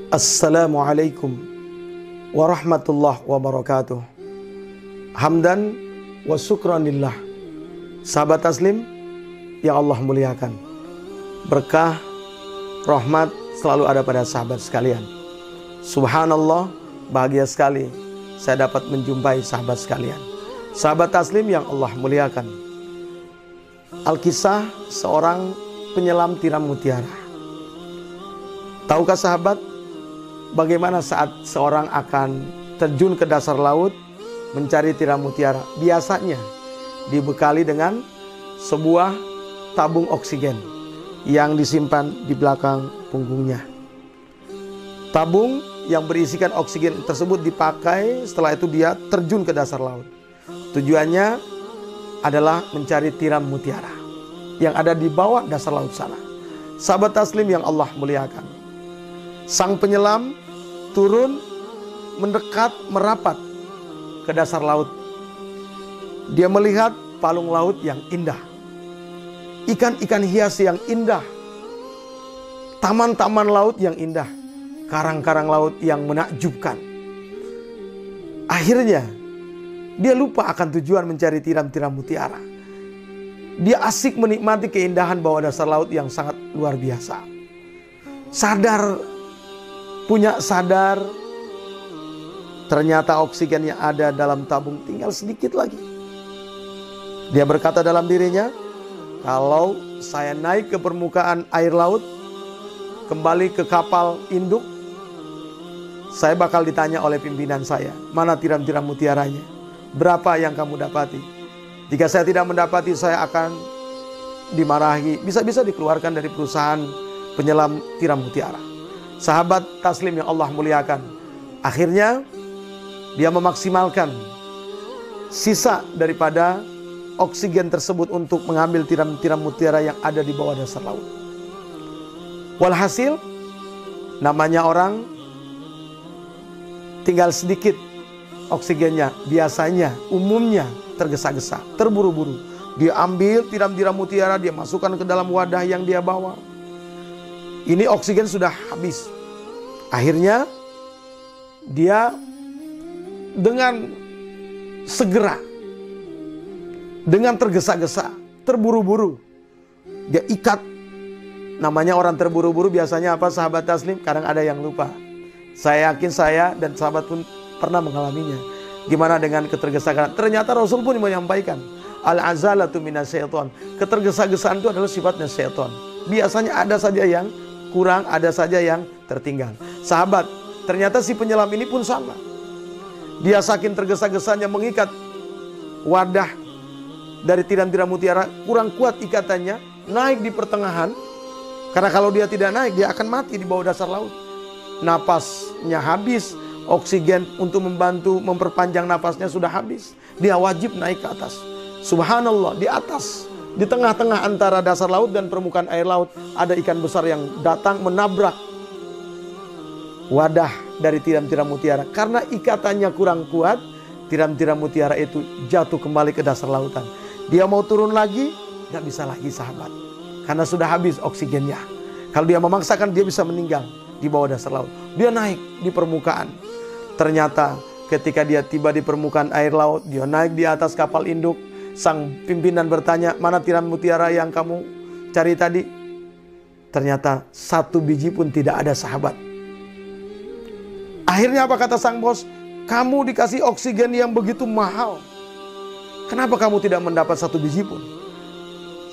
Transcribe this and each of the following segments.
Assalamualaikum warahmatullahi wabarakatuh. Hamdan wa syukranillah. Sahabat taslim yang Allah muliakan, berkah, rahmat selalu ada pada sahabat sekalian. Subhanallah, bahagia sekali saya dapat menjumpai sahabat sekalian. Sahabat taslim yang Allah muliakan, Alkisah seorang penyelam tiram mutiara. Tahukah sahabat bagaimana saat seorang akan terjun ke dasar laut mencari tiram mutiara? Biasanya dibekali dengan sebuah tabung oksigen yang disimpan di belakang punggungnya. Tabung yang berisikan oksigen tersebut dipakai setelah itu dia terjun ke dasar laut. Tujuannya adalah mencari tiram mutiara yang ada di bawah dasar laut sana. Sahabat taslim yang Allah muliakan, sang penyelam turun mendekat merapat ke dasar laut. Dia melihat palung laut yang indah, ikan-ikan hias yang indah, taman-taman laut yang indah, karang-karang laut yang menakjubkan. Akhirnya dia lupa akan tujuan mencari tiram-tiram mutiara. Dia asik menikmati keindahan bawah dasar laut yang sangat luar biasa. Sadar ternyata oksigen yang ada dalam tabung tinggal sedikit lagi. Dia berkata dalam dirinya, kalau saya naik ke permukaan air laut, kembali ke kapal induk, saya bakal ditanya oleh pimpinan saya, mana tiram-tiram mutiaranya? Berapa yang kamu dapati? Jika saya tidak mendapati, saya akan dimarahi, bisa-bisa dikeluarkan dari perusahaan penyelam tiram mutiara. Sahabat taslim yang Allah muliakan, akhirnya dia memaksimalkan sisa daripada oksigen tersebut untuk mengambil tiram-tiram mutiara yang ada di bawah dasar laut. Walhasil, namanya orang tinggal sedikit oksigennya, biasanya, umumnya tergesa-gesa, terburu-buru. Dia ambil tiram-tiram mutiara, dia masukkan ke dalam wadah yang dia bawa. Ini oksigen sudah habis. Akhirnya dia dengan segera, dengan tergesa-gesa, terburu-buru, dia ikat. Namanya orang terburu-buru biasanya apa sahabat taslim? Kadang ada yang lupa. Saya yakin saya dan sahabat pun pernah mengalaminya. Gimana dengan ketergesa-gesaan? Ternyata Rasul pun menyampaikan, al-azalatu minasyaiton. Ketergesa-gesaan itu adalah sifatnya syaitan. Biasanya ada saja yang kurang, ada saja yang tertinggal. Sahabat, ternyata si penyelam ini pun sama. Dia saking tergesa-gesanya mengikat wadah dari tiram-tiram mutiara, kurang kuat ikatannya, naik di pertengahan. Karena kalau dia tidak naik, dia akan mati di bawah dasar laut. Napasnya habis, oksigen untuk membantu memperpanjang napasnya sudah habis. Dia wajib naik ke atas. Subhanallah, di atas, di tengah-tengah antara dasar laut dan permukaan air laut, ada ikan besar yang datang menabrak wadah dari tiram-tiram mutiara. Karena ikatannya kurang kuat, tiram-tiram mutiara itu jatuh kembali ke dasar lautan. Dia mau turun lagi, gak bisa lagi sahabat, karena sudah habis oksigennya. Kalau dia memaksakan, dia bisa meninggal di bawah dasar laut. Dia naik di permukaan. Ternyata ketika dia tiba di permukaan air laut, dia naik di atas kapal induk. Sang pimpinan bertanya, mana tiram mutiara yang kamu cari tadi? Ternyata satu biji pun tidak ada sahabat. Akhirnya apa kata sang bos? Kamu dikasih oksigen yang begitu mahal, kenapa kamu tidak mendapat satu biji pun?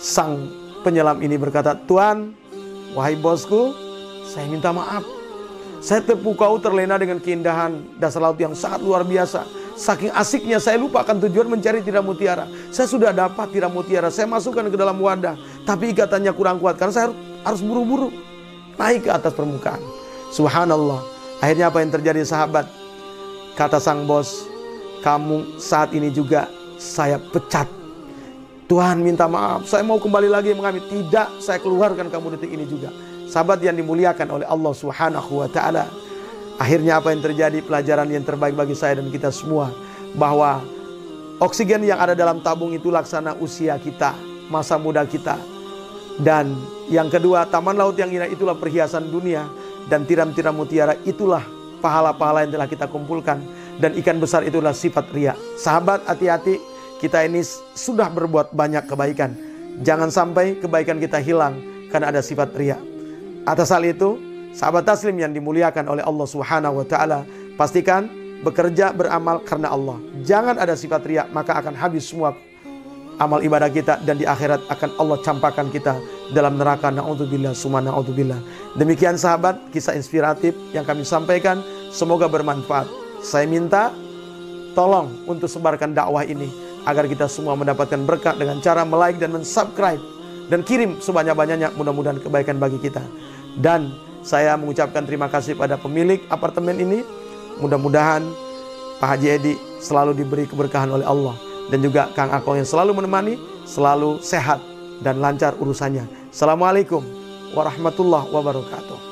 Sang penyelam ini berkata, Tuan, wahai bosku, saya minta maaf. Saya terpukau terlena dengan keindahan dasar laut yang sangat luar biasa. Saking asiknya saya lupa akan tujuan mencari tiram mutiara. Saya sudah dapat tiram mutiara, saya masukkan ke dalam wadah, tapi ikatannya kurang kuat karena saya harus buru-buru naik ke atas permukaan. Subhanallah. Akhirnya apa yang terjadi sahabat? Kata sang bos, kamu saat ini juga saya pecat. Tuhan minta maaf, saya mau kembali lagi mengambil. Tidak, saya keluarkan kamu detik ini juga. Sahabat yang dimuliakan oleh Allah Subhanahu wa ta'ala. Akhirnya apa yang terjadi? Pelajaran yang terbaik bagi saya dan kita semua, bahwa oksigen yang ada dalam tabung itu laksana usia kita, masa muda kita. Dan yang kedua, taman laut yang indah itulah perhiasan dunia, dan tiram-tiram mutiara itulah pahala-pahala yang telah kita kumpulkan, dan ikan besar itulah sifat riya. Sahabat, hati-hati, kita ini sudah berbuat banyak kebaikan. Jangan sampai kebaikan kita hilang karena ada sifat riya. Atas hal itu, sahabat taslim yang dimuliakan oleh Allah Subhanahu wa taala, pastikan bekerja beramal karena Allah. Jangan ada sifat riya, maka akan habis semua amal ibadah kita, dan di akhirat akan Allah campakkan kita dalam neraka. Na'udzubillah, summa na'udzubillah. Demikian sahabat, kisah inspiratif yang kami sampaikan, semoga bermanfaat. Saya minta tolong untuk sebarkan dakwah ini agar kita semua mendapatkan berkat dengan cara like dan subscribe, dan kirim sebanyak-banyaknya, mudah-mudahan kebaikan bagi kita. Dan saya mengucapkan terima kasih pada pemilik apartemen ini. Mudah-mudahan Pak Haji Edi selalu diberi keberkahan oleh Allah, dan juga Kang Akong yang selalu menemani, selalu sehat dan lancar urusannya. Assalamualaikum warahmatullahi wabarakatuh.